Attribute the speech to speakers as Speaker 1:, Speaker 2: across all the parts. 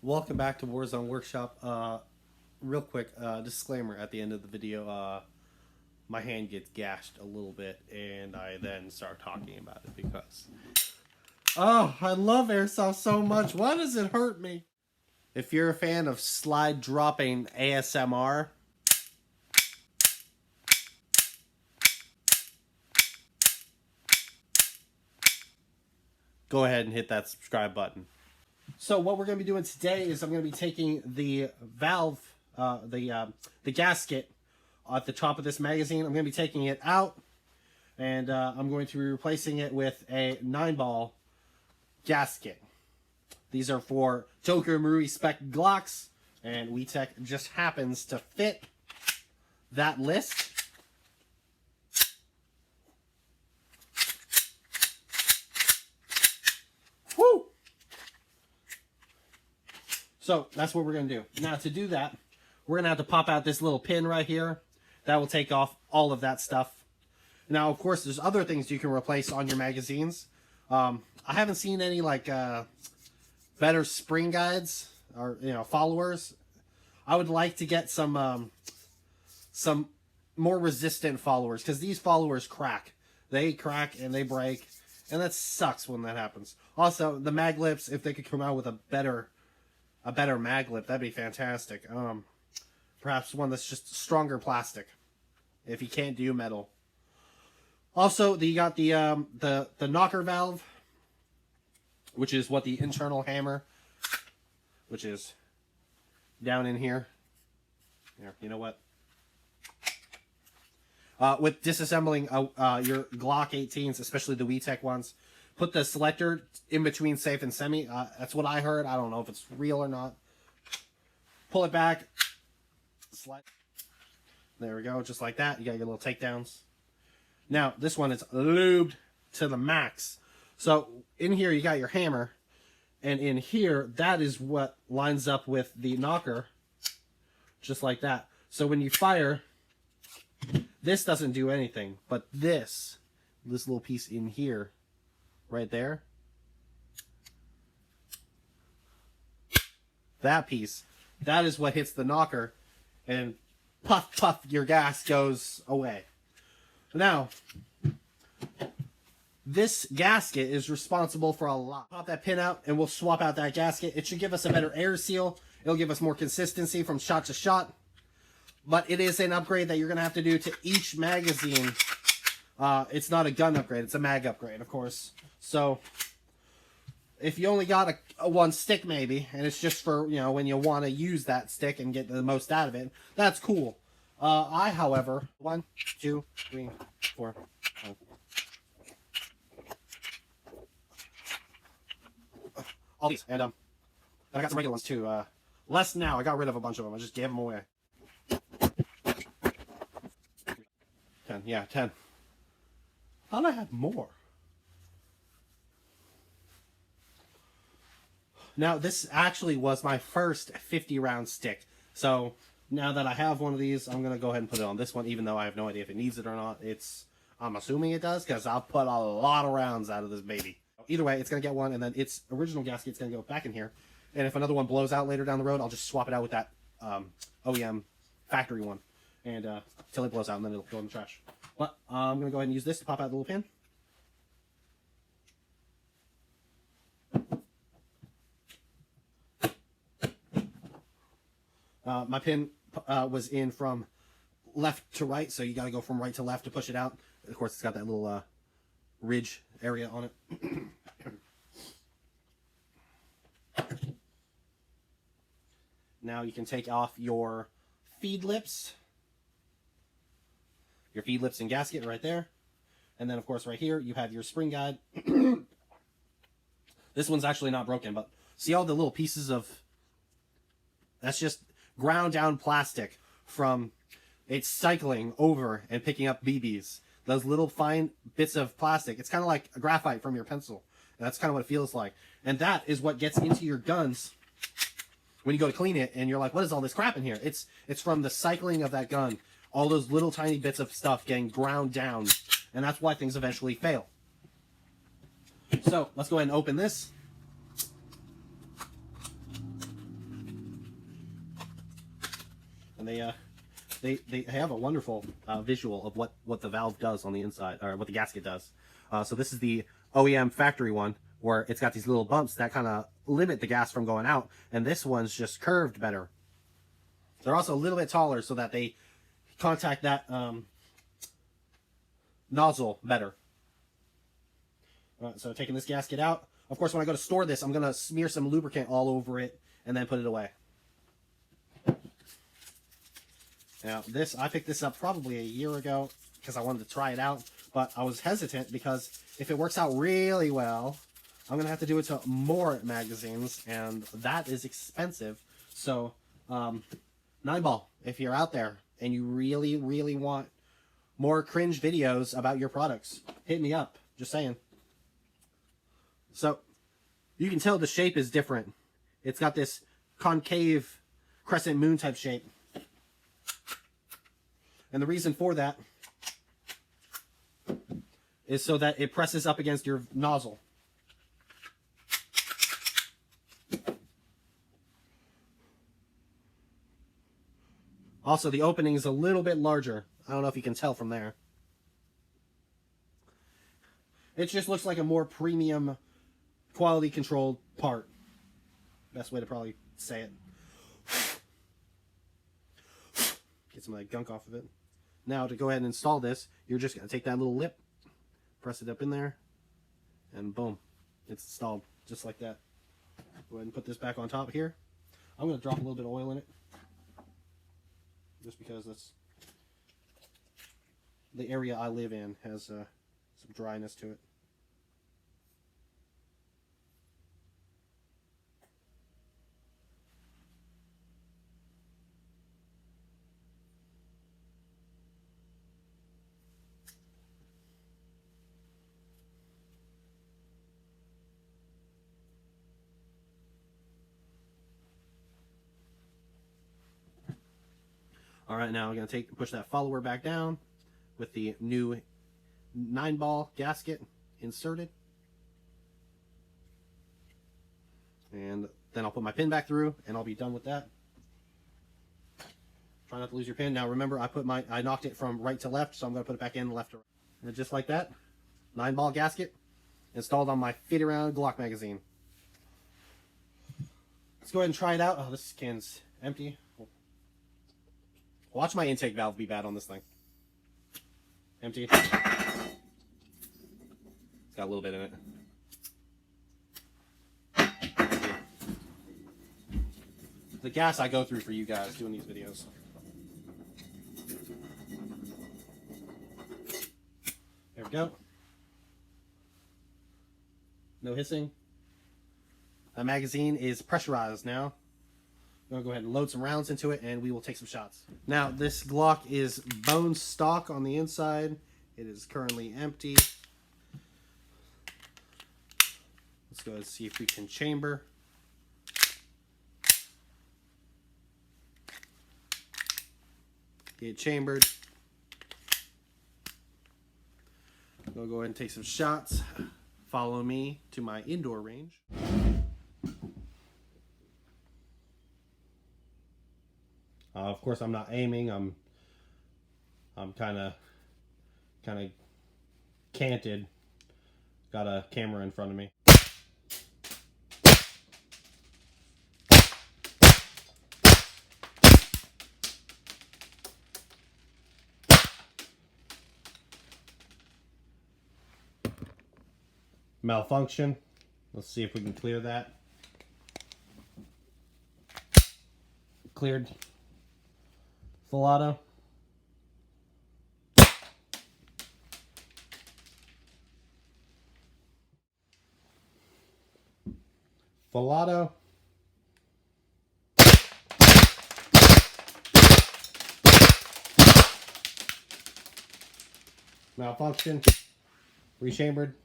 Speaker 1: Welcome back to Warzone Workshop. Real quick, disclaimer at the end of the video. My hand gets gashed a little bit, and I then start talking about it because... Oh, I love Airsoft so much. Why does it hurt me? If you're a fan of slide dropping ASMR... go ahead and hit that subscribe button. So what we're going to be doing today is I'm going to be taking the valve, the gasket at the top of this magazine. I'm going to be taking it out, and I'm going to be replacing it with a 9-ball gasket. These are for Joker Marui Spec Glocks, and WeTech just happens to fit that list. Woo! So that's what we're going to do. Now to do that, we're going to have to pop out this little pin right here. That will take off all of that stuff. Now, of course, there's other things you can replace on your magazines. I haven't seen any like better spring guides or followers. I would like to get some more resistant followers, because these followers crack. They crack and they break, and that sucks when that happens. Also, the mag lips, if they could come out with a better mag lip, that'd be fantastic. Perhaps one that's just stronger plastic, if you can't do metal. Also, you got the knocker valve, which is what the internal hammer, which is down in here. Here, you know what? With disassembling your Glock 18s, especially the WeTech ones, put the selector in between safe and semi. That's what I heard. I don't know if it's real or not. Pull it back. Slide. There we go, just like that. You got your little takedowns. Now, this one is lubed to the max. So, in here you got your hammer. And in here, that is what lines up with the knocker. Just like that. So when you fire, this doesn't do anything. But this little piece in here, right there, that piece, that is what hits the knocker, and puff, puff, your gas goes away. Now, this gasket is responsible for a lot. Pop that pin out, and we'll swap out that gasket. It should give us a better air seal. It'll give us more consistency from shot to shot. But it is an upgrade that you're going to have to do to each magazine. It's not a gun upgrade. It's a mag upgrade, of course. So, if you only got a one stick maybe, and it's just for, when you want to use that stick and get the most out of it, that's cool. I, however, 1, 2, 3, 4, 5. All these, and I got some regular ones too. Less now. I got rid of a bunch of them. I just gave them away. 10, yeah, 10. Thought I had more. Now, this actually was my first 50-round stick. So, now that I have one of these, I'm going to go ahead and put it on this one, even though I have no idea if it needs it or not. I'm assuming it does, because I'll put a lot of rounds out of this baby. Either way, it's going to get one, and then its original gasket's going to go back in here. And if another one blows out later down the road, I'll just swap it out with that OEM factory one. And till it blows out, and then it'll go in the trash. But I'm going to go ahead and use this to pop out the little pin. My pin was in from left to right, so you got to go from right to left to push it out. Of course, it's got that little ridge area on it. Now you can take off your feed lips. Your feed lips and gasket right there. And then, of course, right here, you have your spring guide. This one's actually not broken, but see all the little pieces of... That's just ground down plastic from it's cycling over and picking up BBs. Those little fine bits of plastic. It's kind of like a graphite from your pencil. And that's kind of what it feels like. And that is what gets into your guns when you go to clean it, and you're like, what is all this crap in here? It's from the cycling of that gun. All those little tiny bits of stuff getting ground down. And that's why things eventually fail. So, let's go ahead and open this. and they have a wonderful visual of what the valve does on the inside, or what the gasket does. So this is the OEM factory one, where it's got these little bumps that kind of limit the gas from going out, and this one's just curved better. They're also a little bit taller so that they contact that nozzle better. So taking this gasket out, of course when I go to store this, I'm going to smear some lubricant all over it and then put it away. Now this, I picked this up probably a year ago because I wanted to try it out, but I was hesitant because if it works out really well, I'm going to have to do it to more magazines, and that is expensive. So 9-ball, if you're out there and you really, really want more cringe videos about your products, hit me up. Just saying. So you can tell the shape is different. It's got this concave crescent moon type shape. And the reason for that is so that it presses up against your nozzle. Also, the opening is a little bit larger. I don't know if you can tell from there. It just looks like a more premium, quality controlled part. Best way to probably say it. Get some of that gunk off of it. Now, to go ahead and install this, you're just going to take that little lip, press it up in there, and boom, it's installed just like that. Go ahead and put this back on top here. I'm going to drop a little bit of oil in it, just because that's the area I live in has some dryness to it. All right, now I'm going to push that follower back down with the new 9-ball gasket inserted. And then I'll put my pin back through and I'll be done with that. Try not to lose your pin. Now remember, I knocked it from right to left, so I'm going to put it back in left to right. And just like that, 9-ball gasket installed on my fit around Glock magazine. Let's go ahead and try it out. Oh, this can's empty. Watch my intake valve be bad on this thing. Empty. It's got a little bit in it. The gas I go through for you guys doing these videos. There we go. No hissing. That magazine is pressurized now. I'm going to go ahead and load some rounds into it and we will take some shots. Now, this Glock is bone stock on the inside. It is currently empty. Let's go ahead and see if we can chamber. Get chambered. We'll go ahead and take some shots. Follow me to my indoor range. Of course, I'm not aiming. I'm kind of canted. Got a camera in front of me. Malfunction. Let's see if we can clear that. Cleared. Full auto. Full auto. Malfunction. Rechambered.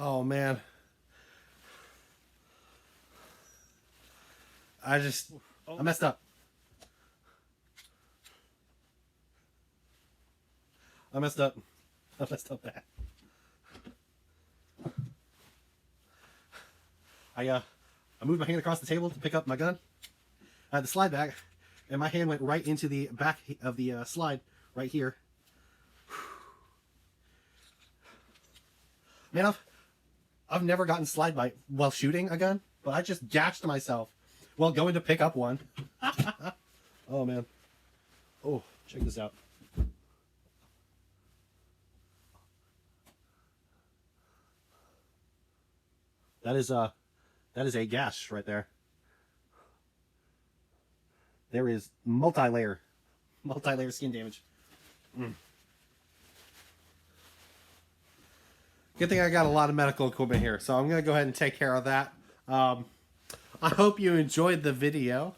Speaker 1: Oh man. I messed up. I messed up bad. I moved my hand across the table to pick up my gun. I had the slide back, and my hand went right into the back of the slide right here. Man, I've never gotten slide bite while shooting a gun, but I just gashed myself while going to pick up one. Oh man. Oh, check this out. That is a gash right there. There is multi-layer skin damage. Good thing I got a lot of medical equipment here, so I'm gonna go ahead and take care of that. I hope you enjoyed the video.